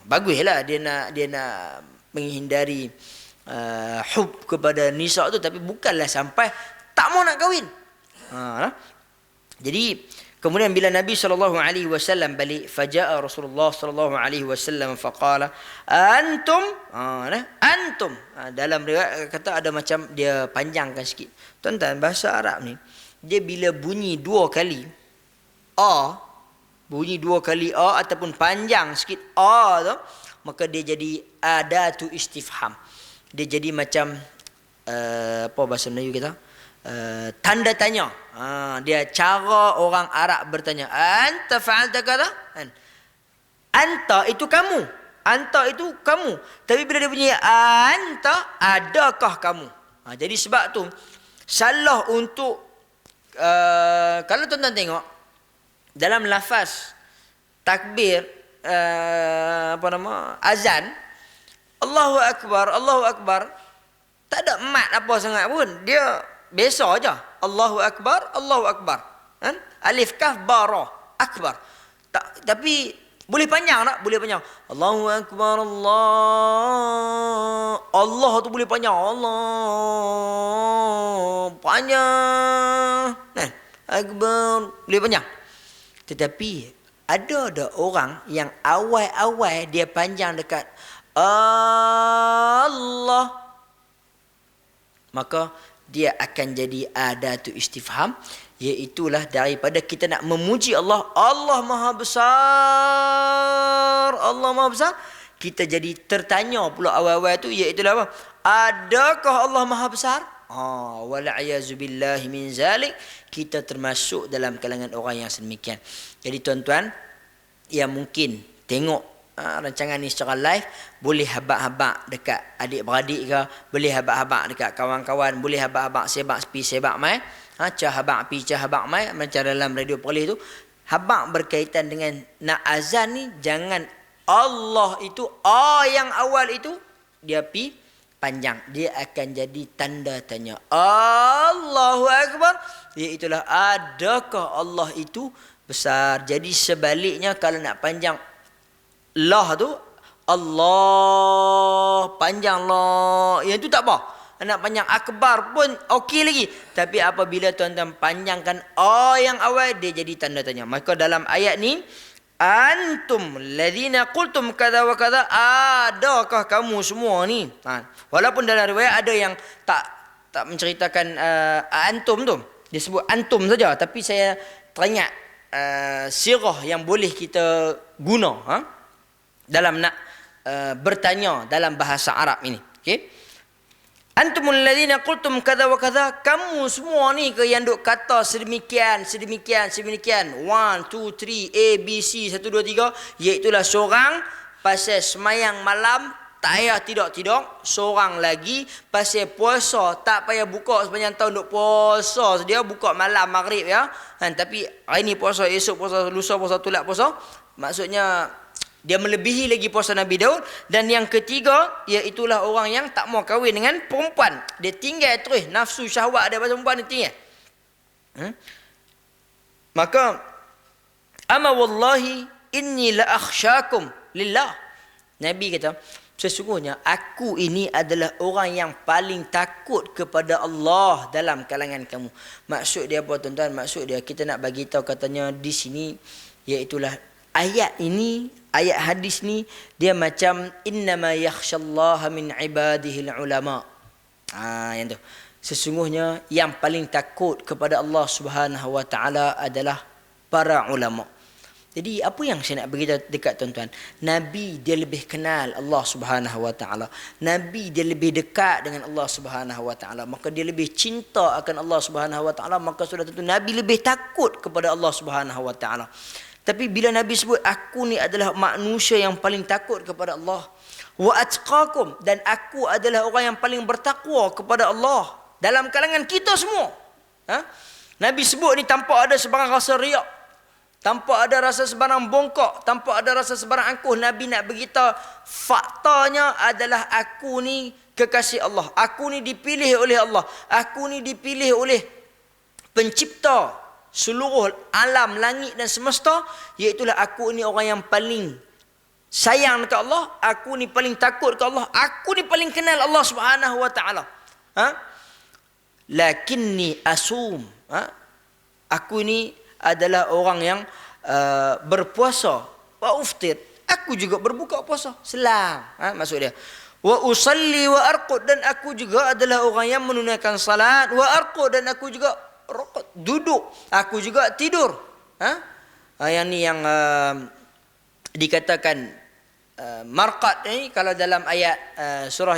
Baguslah dia nak menghindari hub kepada nisa tu, tapi bukanlah sampai tak mau nak kahwin. Jadi kemudian bila Nabi SAW balik, faja'a Rasulullah SAW faqala antum, antum. Dalam riwayat kata ada macam dia panjangkan sikit. Tuan-tuan, bahasa Arab ni dia bila bunyi 2 kali bunyi 2 kali ataupun panjang sikit tu, maka dia jadi adatu istifham. Dia jadi macam apa bahasa Melayu kita, tanda tanya. Dia cara orang Arab bertanya, anta fa'alta kadha? Anta itu kamu, anta itu kamu. Tapi bila dia bunyi anta, adakah kamu? Jadi sebab tu salah untuk kalau tuan-tuan tengok dalam lafaz takbir azan, Allahu Akbar, tak ada mat apa sangat pun. Dia biasa aja. Allahu Akbar, kan? Alif kaf ba ra, akbar. Tapi boleh panjang tak? Boleh panjang. Allahu Akbar, Allah tu boleh panjang. Allah panjang. Akbar boleh panjang. Tetapi ada orang yang awal-awal dia panjang dekat Allah, maka dia akan jadi adatu istifham, iaitulah daripada kita nak memuji Allah, Allah Maha Besar, Allah Maha Besar, kita jadi tertanya pula awal-awal tu, iaitulah apa? Adakah Allah Maha Besar? Wal'ayazu billahi min zalik. Kita termasuk dalam kalangan orang yang sedemikian. Jadi tuan-tuan yang mungkin tengok rancangan ni secara live, boleh habaq-habaq dekat adik-beradik ke, boleh habaq-habaq dekat kawan-kawan, boleh habaq-habaq sebak pi sebak mai, cah habaq pi cah habaq mai, macam dalam radio Perlis tu. Habaq berkaitan dengan nak azan ni, jangan Allah itu yang awal itu dia pi panjang, dia akan jadi tanda tanya. Allahu Akbar, iaitulah adakah Allah itu besar. Jadi sebaliknya, kalau nak panjang lah tu, Allah panjang lah, yang tu tak apa. Nak panjang akbar pun okey lagi. Tapi apabila tuan-tuan panjangkan yang awal, dia jadi tanda tanya. Maka dalam ayat ni, antum ladzina qultum kadza wa kadza, adakah kamu semua ni? Walaupun dalam riwayat ada yang tak menceritakan antum tu, dia sebut antum saja, tapi saya teringat sirah yang boleh kita guna dalam nak bertanya dalam bahasa Arab ini. Okey. Antumul ladzina qultum kadza wa kadza, kamu semua ni ke yang duk kata sedemikian 1 2 3 ABC 1 2 3, iaitu seorang pasal semayang malam tak payah tidur, seorang lagi pasal puasa tak payah buka sepanjang tahun, duk puasa dia buka malam maghrib ya. Tapi hari ni puasa, esok puasa, lusa puasa, tolak puasa. Maksudnya dia melebihi lagi puasa Nabi Daud. Dan yang ketiga, iaitulah orang yang tak mau kahwin dengan perempuan. Dia tinggal terus nafsu syahwat dia pasal perempuan, dia tinggal. Maka ama wallahi inni la akhsyakum lillah. Nabi kata, sesungguhnya aku ini adalah orang yang paling takut kepada Allah dalam kalangan kamu. Maksud dia apa tuan-tuan? Maksud dia, kita nak bagi tahu katanya di sini, iaitulah ayat ini, ayat hadis ni, dia macam innama yakhsyallaha min ibadihil ulama. Yang tu. Sesungguhnya yang paling takut kepada Allah Subhanahu wa taala adalah para ulama. Jadi apa yang saya nak beritahu dekat tuan-tuan, Nabi dia lebih kenal Allah Subhanahu wa taala. Nabi dia lebih dekat dengan Allah Subhanahu wa taala, maka dia lebih cinta akan Allah Subhanahu wa taala, maka sudah tentu Nabi lebih takut kepada Allah Subhanahu wa taala. Tapi bila Nabi sebut aku ni adalah manusia yang paling takut kepada Allah, wa atqakum, dan aku adalah orang yang paling bertakwa kepada Allah dalam kalangan kita semua. Nabi sebut ni tanpa ada sebarang rasa riak, tanpa ada rasa sebarang bongkok, tanpa ada rasa sebarang angkuh. Nabi nak beritahu faktanya adalah aku ni kekasih Allah. Aku ni dipilih oleh Allah. Aku ni dipilih oleh pencipta seluruh alam langit dan semesta. Iaitulah aku ni orang yang paling sayang dekat Allah. Aku ni paling takut ke Allah. Aku ni paling kenal Allah Subhanahu wa taala. Lakinni asum. Aku ni adalah orang yang berpuasa. Wa uftir, aku juga berbuka puasa. Selang. Maksud dia. Wa usalli wa arqud, dan aku juga adalah orang yang menunaikan salat. Wa arqud, dan aku juga rokok, duduk. Aku juga tidur. Yang ni yang dikatakan marqad ni, kalau dalam ayat surah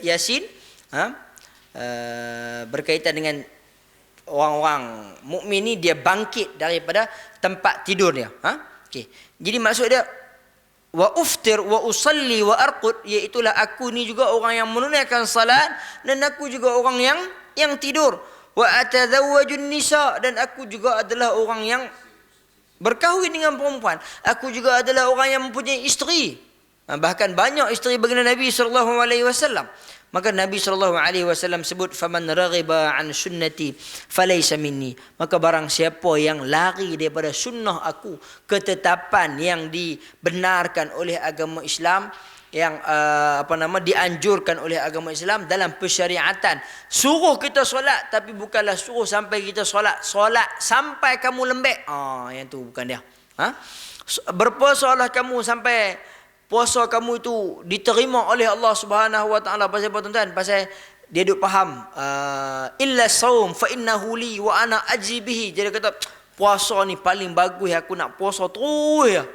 Yasin, berkaitan dengan orang-orang mukmin ni, dia bangkit daripada tempat tidur dia. Okey. Jadi maksud dia wa uftir wa usalli wa arqud, iaitulah aku ni juga orang yang menunaikan salat, dan aku juga orang yang tidur. Wa atazawwajun nisa, dan aku juga adalah orang yang berkahwin dengan perempuan. Aku juga adalah orang yang mempunyai isteri. Bahkan banyak isteri baginda Nabi sallallahu alaihi wasallam. Maka Nabi SAW sebut, faman raghiba an sunnati falaysa minni. Maka barang siapa yang lari daripada sunnah aku, ketetapan yang dibenarkan oleh agama Islam, yang dianjurkan oleh agama Islam dalam persyariatan, suruh kita solat, tapi bukanlah suruh sampai kita solat sampai kamu lembek. Yang tu bukan dia. Berpuasalah kamu sampai puasa kamu itu diterima oleh Allah Subhanahu wa taala. Pasal apa tuan-tuan? Pasal dia duk faham illa saum fa innahu li wa ana ajzi bihi. Jadi kata puasa ni paling bagus, aku nak puasa terus ya.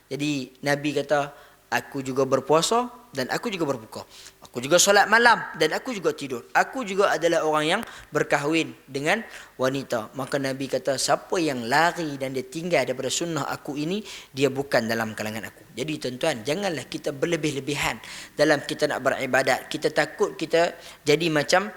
Jadi Nabi kata aku juga berpuasa dan aku juga berbuka. Aku juga solat malam dan aku juga tidur. Aku juga adalah orang yang berkahwin dengan wanita. Maka Nabi kata siapa yang lari dan dia tinggal daripada sunnah aku ini, dia bukan dalam kalangan aku. Jadi tuan-tuan, janganlah kita berlebih-lebihan dalam kita nak beribadat. Kita takut kita jadi macam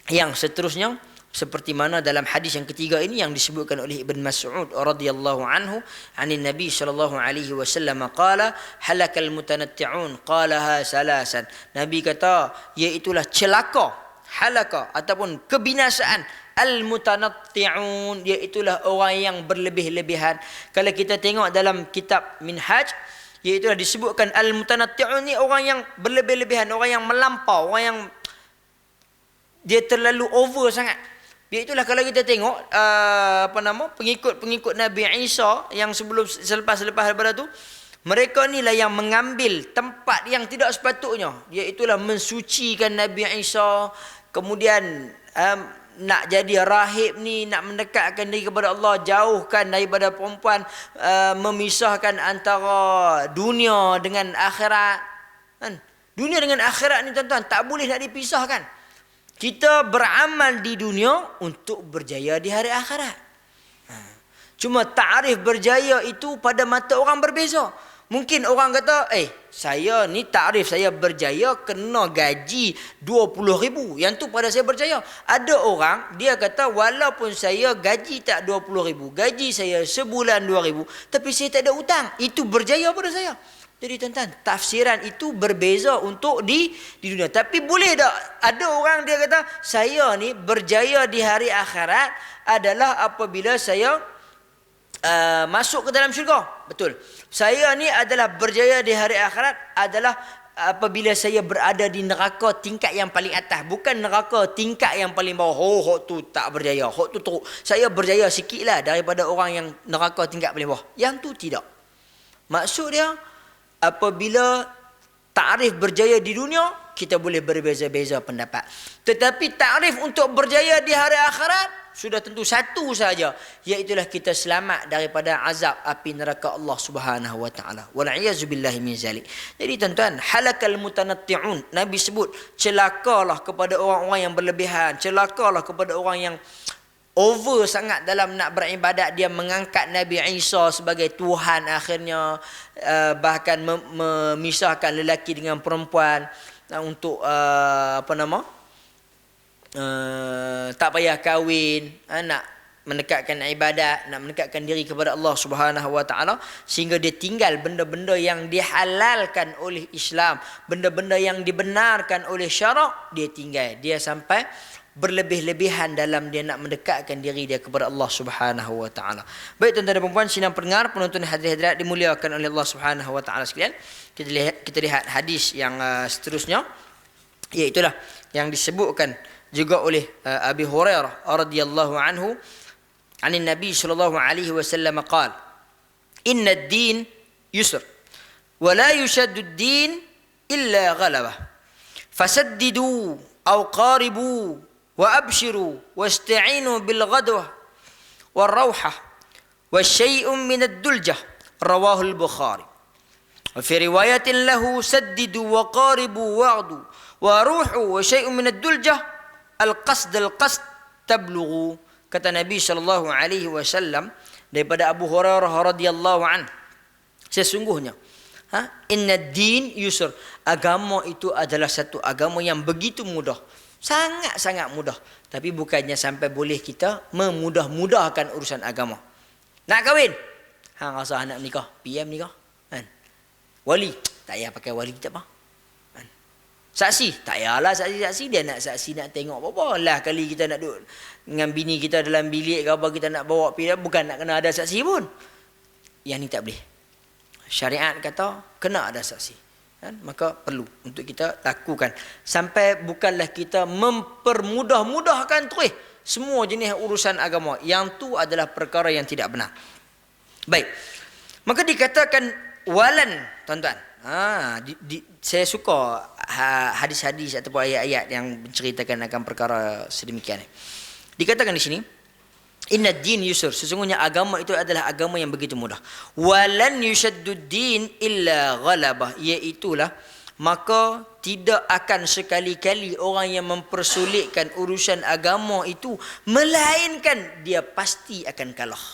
yang seterusnya, seperti mana dalam hadis yang ketiga ini yang disebutkan oleh Ibn Mas'ud radhiyallahu anhu, anin Nabi sallallahu alaihi wasallam qala halakal mutanatti'un qalaha salasan. Nabi kata iaitulah celaka, halaka ataupun kebinasaan al mutanatti'un, iaitulah orang yang berlebih-lebihan. Kalau kita tengok dalam kitab Minhaj, iaitulah disebutkan al mutanatti'un ni orang yang berlebih-lebihan, orang yang melampau, orang yang dia terlalu over sangat. Iaitulah kalau kita tengok pengikut-pengikut Nabi Isa yang selepas daripada tu, mereka inilah yang mengambil tempat yang tidak sepatutnya. Iaitulah mensucikan Nabi Isa, kemudian nak jadi rahib ni, nak mendekatkan diri kepada Allah, jauhkan daripada perempuan, memisahkan antara dunia dengan akhirat, kan? Dunia dengan akhirat ni tuan-tuan tak boleh nak dipisahkan. Kita beramal di dunia untuk berjaya di hari akhirat. Cuma ta'rif berjaya itu pada mata orang berbeza. Mungkin orang kata, saya ni ta'rif saya berjaya kena gaji 20,000. Yang tu pada saya berjaya. Ada orang, dia kata walaupun saya gaji tak 20,000, gaji saya sebulan 2,000, tapi saya tak ada hutang. Itu berjaya pada saya. Jadi tuan-tuan, tafsiran itu berbeza untuk di dunia. Tapi boleh tak? Ada orang dia kata, saya ni berjaya di hari akhirat adalah apabila saya masuk ke dalam syurga. Betul. Saya ni adalah berjaya di hari akhirat adalah apabila saya berada di neraka tingkat yang paling atas. Bukan neraka tingkat yang paling bawah. Hok tu tak berjaya. Hok tu teruk. Saya berjaya sikit lah daripada orang yang neraka tingkat paling bawah. Yang tu tidak. Maksud dia, apabila ta'rif berjaya di dunia, kita boleh berbeza-beza pendapat. Tetapi ta'rif untuk berjaya di hari akhirat sudah tentu satu saja, iaitulah kita selamat daripada azab api neraka Allah Subhanahu wa taala. Wal a'yazu billahi min zalik. Jadi tuan-tuan, halakal mutanatti'un. Nabi sebut, celakalah kepada orang-orang yang berlebihan, celakalah kepada orang yang over sangat dalam nak beribadat. Dia mengangkat Nabi Isa sebagai Tuhan akhirnya, bahkan memisahkan lelaki dengan perempuan untuk tak payah kahwin, nak mendekatkan ibadat, nak mendekatkan diri kepada Allah Subhanahu wa taala, sehingga dia tinggal benda-benda yang dihalalkan oleh Islam, benda-benda yang dibenarkan oleh syarak, dia tinggal. Dia sampai berlebih-lebihan dalam dia nak mendekatkan diri dia kepada Allah Subhanahu wa taala. Baik tuan-tuan dan puan-puan, sidang pendengar, penonton hadirin dimuliakan oleh Allah Subhanahu wa taala sekalian. Kita lihat hadis yang seterusnya, iaitulah yang disebutkan juga oleh Abi Hurairah radhiyallahu anhu, anin Nabi sallallahu alaihi wasallam qala, inna ad-din yusr wa la yushaddu ad-din illa ghalabah fasaddidu aw qaribu wa abshiru wasta'inu bil ghadwah wal rawhah wa syai'un min ad-duljah, rawahu al-Bukhari. Wa fi riwayatin lahu saddidu wa qaribu wa'du wa ruhu wa syai'un min ad-duljah al-qasd tablughu. Kata Nabi sallallahu alaihi wasallam daripada Abu Hurairah radhiyallahu an, sesungguhnya inna ad-din yusr, agama itu adalah satu agama yang begitu mudah, sangat-sangat mudah. Tapi bukannya sampai boleh kita memudah-mudahkan urusan agama. Nak kahwin, rasa anak nikah, PM nikah kan. Wali, tak payah pakai wali, tak apa. Saksi, tak payahlah saksi-saksi. Dia nak saksi, nak tengok apa-apa lah. Kali kita nak duduk dengan bini kita dalam bilik ke apa, kita nak bawa pergi, bukan nak kena ada saksi pun. Yang ni tak boleh. Syariat kata kena ada saksi kan? Maka perlu untuk kita lakukan. Sampai bukanlah kita mempermudah-mudahkan terus semua jenis urusan agama. Yang tu adalah perkara yang tidak benar. Baik. Maka dikatakan walan, tuan-tuan. Saya suka hadis-hadis ataupun ayat-ayat yang menceritakan akan perkara sedemikian. Dikatakan di sini, inna ad-din yusr, sesungguhnya agama itu adalah agama yang begitu mudah. Walan yushaddud din illa ghalabah, iaitulah maka tidak akan sekali-kali orang yang mempersulitkan urusan agama itu, melainkan dia pasti akan kalah.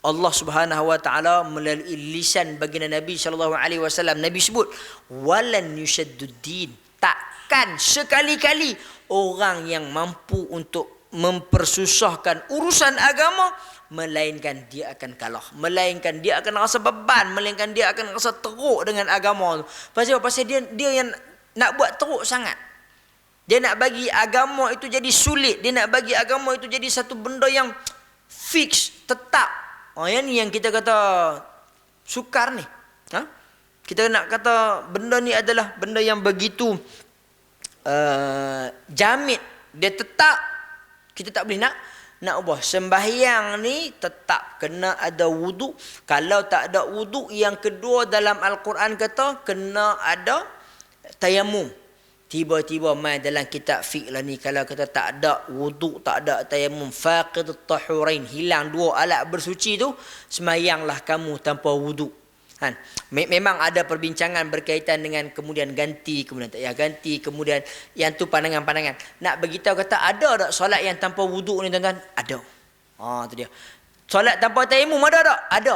Allah Subhanahu wa taala melalui lisan baginda Nabi sallallahu alaihi wasallam, Nabi sebut walan yushadduddin, takkan sekali-kali orang yang mampu untuk mempersusahkan urusan agama, melainkan dia akan kalah, melainkan dia akan rasa beban, melainkan dia akan rasa teruk dengan agama tu. Pasal dia yang nak buat teruk sangat. Dia nak bagi agama itu jadi sulit, dia nak bagi agama itu jadi satu benda yang fix, tetap. Yang ni yang kita kata sukar ni. Kita nak kata benda ni adalah benda yang begitu jamit, dia tetap. Kita tak boleh nak ubah. Sembahyang ni tetap kena ada wuduk. Kalau tak ada wuduk, yang kedua dalam Al-Quran kata kena ada tayamum. Tiba-tiba mai dalam kitab fiqh lah ni, kalau kata tak ada wuduk, tak ada tayamum, faqidut tahurain, hilang dua alat bersuci tu, sembahyanglah kamu tanpa wuduk. Kan? Memang ada perbincangan berkaitan dengan kemudian ganti, kemudian tak payah ganti, kemudian yang tu pandangan-pandangan. Nak beritahu kata ada tak solat yang tanpa wuduk ni tuan-tuan? Ada. Tu dia. Solat tanpa tayammum ada tak? Ada.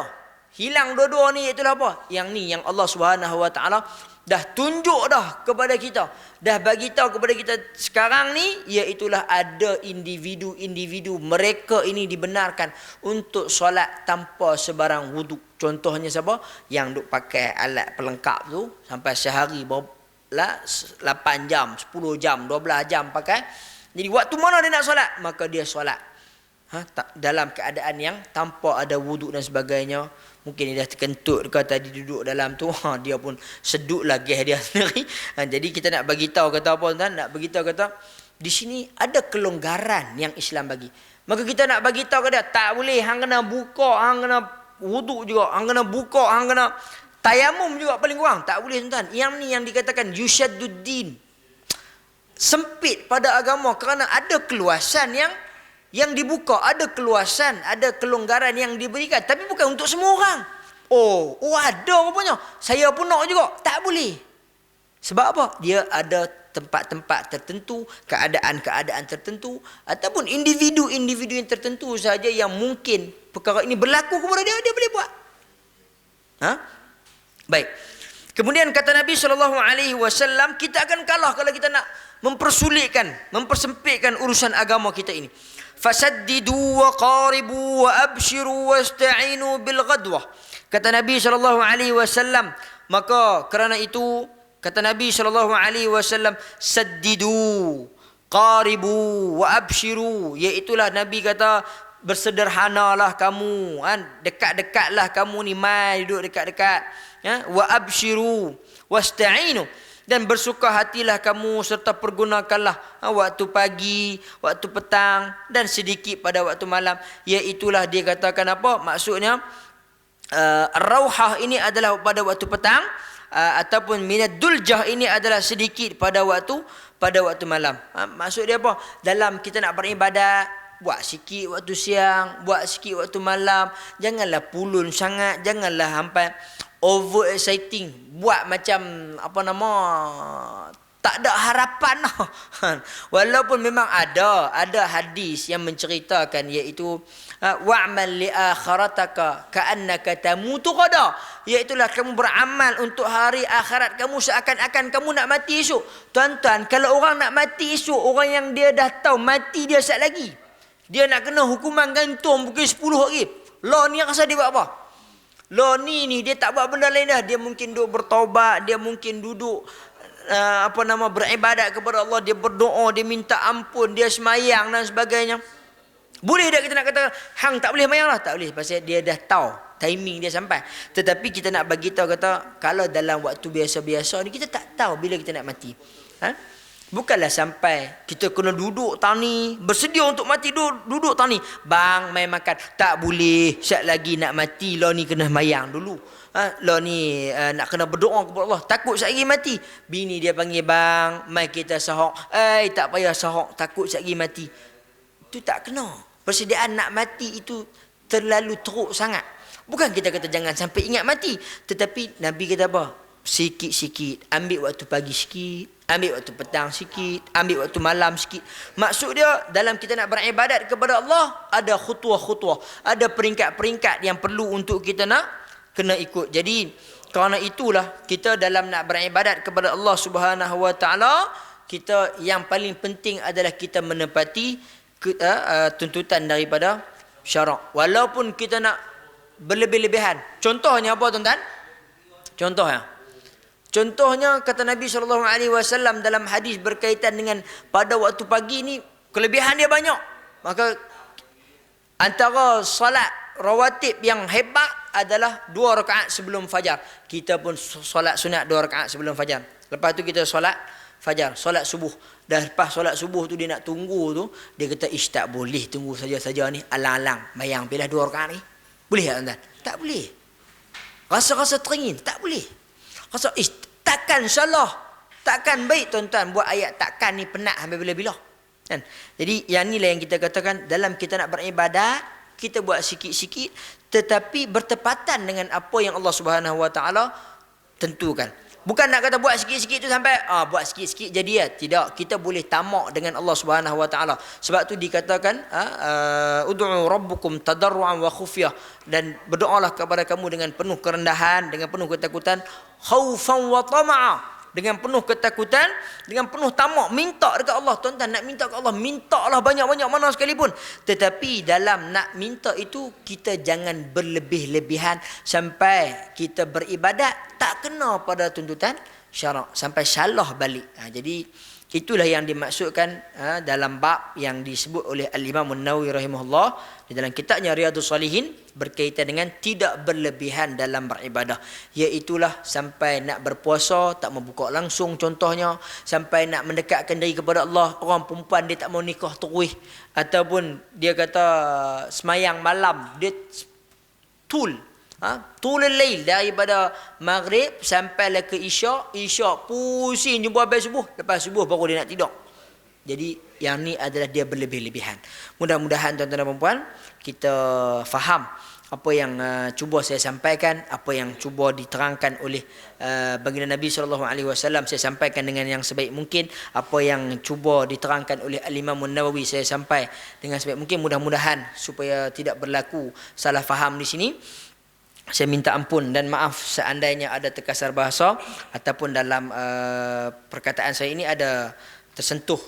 Hilang dua-dua ni itulah apa? Yang ni yang Allah Subhanahu Wa Taala dah tunjuk dah kepada kita. Dah bagi tahu kepada kita sekarang ni, iaitulah ada individu-individu mereka ini dibenarkan untuk solat tanpa sebarang wuduk. Contohnya siapa? Yang duk pakai alat pelengkap tu sampai sehari 8 jam, 10 jam, 12 jam pakai. Jadi waktu mana dia nak solat? Maka dia solat. Dalam keadaan yang tanpa ada wuduk dan sebagainya. Mungkin dia dah terkentut ke tadi duduk dalam tu, dia pun sedut lah gas dia sendiri. Jadi kita nak bagi tahu kata apa tuan? Nak bagi tahu kata di sini ada kelonggaran yang Islam bagi. Maka kita nak bagi tahu ke dia, tak boleh, hang kena buka, hang kena wuduk juga, hang kena buka, hang kena tayamum juga paling kurang. Tak boleh tuan. Yang ni yang dikatakan yushadduddin. Sempit pada agama kerana ada keluasan yang dibuka, ada keluasan, ada kelonggaran yang diberikan, tapi bukan untuk semua orang. Oh ada rupanya. Saya pun nak juga. Tak boleh. Sebab apa? Dia ada tempat-tempat tertentu, keadaan-keadaan tertentu, ataupun individu-individu yang tertentu saja yang mungkin perkara ini berlaku kepada dia boleh buat. Baik. Kemudian kata Nabi SAW, kita akan kalah kalau kita nak mempersempitkan urusan agama kita ini. Fasaddidu wa qaribu wa abshiru wasta'inu bil ghadwah. Kata Nabi SAW, maka kerana itu kata Nabi SAW, saddidu, qaribu wa abshiru, iaitulah Nabi kata bersederhanalah kamu, dekat-dekatlah kamu ni, mai duduk dekat-dekat, wa abshiru wasta'inu, dan bersuka hatilah kamu serta pergunakanlah waktu pagi, waktu petang dan sedikit pada waktu malam. Iaitulah dia katakan apa? Maksudnya rauhah ini adalah pada waktu petang, ataupun minad duljah ini adalah sedikit pada waktu malam. Maksud dia apa? Dalam kita nak beribadat, buat sikit waktu siang, buat sikit waktu malam. Janganlah pulun sangat, janganlah sampai over exciting, buat macam tak ada harapan. Walaupun memang ada hadis yang menceritakan, iaitu wa'mal li akhirataka ka'annaka tamutu qada, iaitulah kamu beramal untuk hari akhirat kamu seakan-akan kamu nak mati esok. Tuan-tuan, kalau orang nak mati esok, orang yang dia dah tahu mati dia sat lagi, dia nak kena hukuman gantung pukul 10 hari, law ni rasa dia buat apa? Law ni dia tak buat benda lain dah. Dia mungkin duduk bertaubat, dia mungkin duduk beribadat kepada Allah, dia berdoa, dia minta ampun, dia semayang dan sebagainya. Boleh tak kita nak kata hang tak boleh semayang lah? Tak boleh, pasal dia dah tahu timing dia sampai. Tetapi kita nak bagi tahu kata, kalau dalam waktu biasa-biasa ni kita tak tahu bila kita nak mati. Bukanlah sampai kita kena duduk tani, bersedia untuk mati, duduk tani. Bang, mai makan. Tak boleh. Sekejap lagi nak mati, lo ni kena mayang dulu. Lo ni nak kena berdoa kepada Allah. Takut sekejap lagi mati. Bini dia panggil, bang, mai kita sahok. Tak payah sahok. Takut sekejap lagi mati. Itu tak kena. Persediaan nak mati itu terlalu teruk sangat. Bukan kita kata jangan sampai ingat mati. Tetapi Nabi kata apa? Sikit-sikit. Ambil waktu pagi sikit, ambil waktu petang sikit, ambil waktu malam sikit. Maksud dia, dalam kita nak beribadat kepada Allah, ada khutuah-khutuah, ada peringkat-peringkat yang perlu untuk kita nak kena ikut. Jadi kerana itulah kita dalam nak beribadat kepada Allah Subhanahu Wa Taala, kita yang paling penting adalah kita menepati tuntutan daripada syarak. Walaupun kita nak berlebih-lebihan. Contohnya apa tuan-tuan? Contohnya kata Nabi SAW dalam hadis berkaitan dengan pada waktu pagi ni, kelebihan dia banyak. Maka antara salat rawatib yang hebat adalah 2 rakaat sebelum fajar. Kita pun solat sunat 2 rakaat sebelum fajar. Lepas tu kita solat fajar, solat subuh. Dah lepas solat subuh tu dia nak tunggu tu, dia kata tak boleh tunggu saja-saja ni, alang-alang mayang pilih 2 rakaat ni. Boleh tak tuan-tuan? Tak boleh. Rasa-rasa teringin, tak boleh. Rasa takkan salah, takkan baik tuan-tuan buat ayat takkan ni penat sampai bila-bila. Kan? Jadi yang inilah yang kita katakan, dalam kita nak beribadat, kita buat sikit-sikit tetapi bertepatan dengan apa yang Allah Subhanahu Wa Taala tentukan. Bukan nak kata buat sikit-sikit tu sampai buat sikit-sikit jadi ya. Tidak, kita boleh tamak dengan Allah Subhanahu Wa Taala. Sebab tu dikatakan ud'u rabbukum tadarruan wa khufyah, dan berdoalah kepada kamu dengan penuh kerendahan, dengan penuh ketakutan, khaufan wa tama'a, dengan penuh ketakutan, dengan penuh tamak, minta dekat Allah. Tuan-tuan nak minta ke Allah, mintalah banyak-banyak mana sekalipun. Tetapi dalam nak minta itu kita jangan berlebih-lebihan sampai kita beribadat tak kena pada tuntutan syarak, sampai salah balik. Jadi itulah yang dimaksudkan dalam bab yang disebut oleh Al-Imam An-Nawawi rahimahullah di dalam kitabnya Riyadhus Shalihin berkaitan dengan tidak berlebihan dalam beribadah. Iaitulah sampai nak berpuasa tak membuka langsung contohnya, sampai nak mendekatkan diri kepada Allah, orang perempuan dia tak mau nikah terus, ataupun dia kata semayang malam dia tulul lail daripada maghrib sampai ke isyak pusing jumpa habis subuh, lepas subuh baru dia nak tidur. Jadi yang ni adalah dia berlebih-lebihan. Mudah-mudahan tuan-tuan dan puan kita faham apa yang cuba saya sampaikan, apa yang cuba diterangkan oleh baginda Nabi SAW saya sampaikan dengan yang sebaik mungkin. Apa yang cuba diterangkan oleh Al-Imam An-Nawawi saya sampai dengan sebaik mungkin. Mudah-mudahan supaya tidak berlaku salah faham di sini. Saya minta ampun dan maaf seandainya ada terkasar bahasa ataupun dalam perkataan saya ini ada tersentuh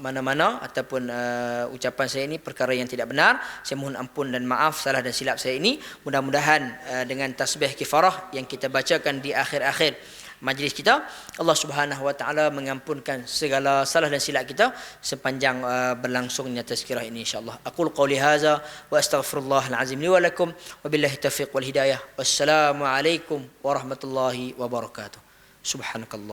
mana-mana ataupun ucapan saya ini perkara yang tidak benar. Saya mohon ampun dan maaf salah dan silap saya ini. Mudah-mudahan dengan tasbih kifarah yang kita bacakan di akhir-akhir majlis kita, Allah Subhanahu Wa Taala mengampunkan segala salah dan silap kita sepanjang berlangsungnya tazkirah ini insyaallah. Aqul qouli hadza wa astaghfirullahal azim li wa lakum wa billahi taufiq wal hidayah. Wassalamu alaikum warahmatullahi wabarakatuh. Subhanakallah.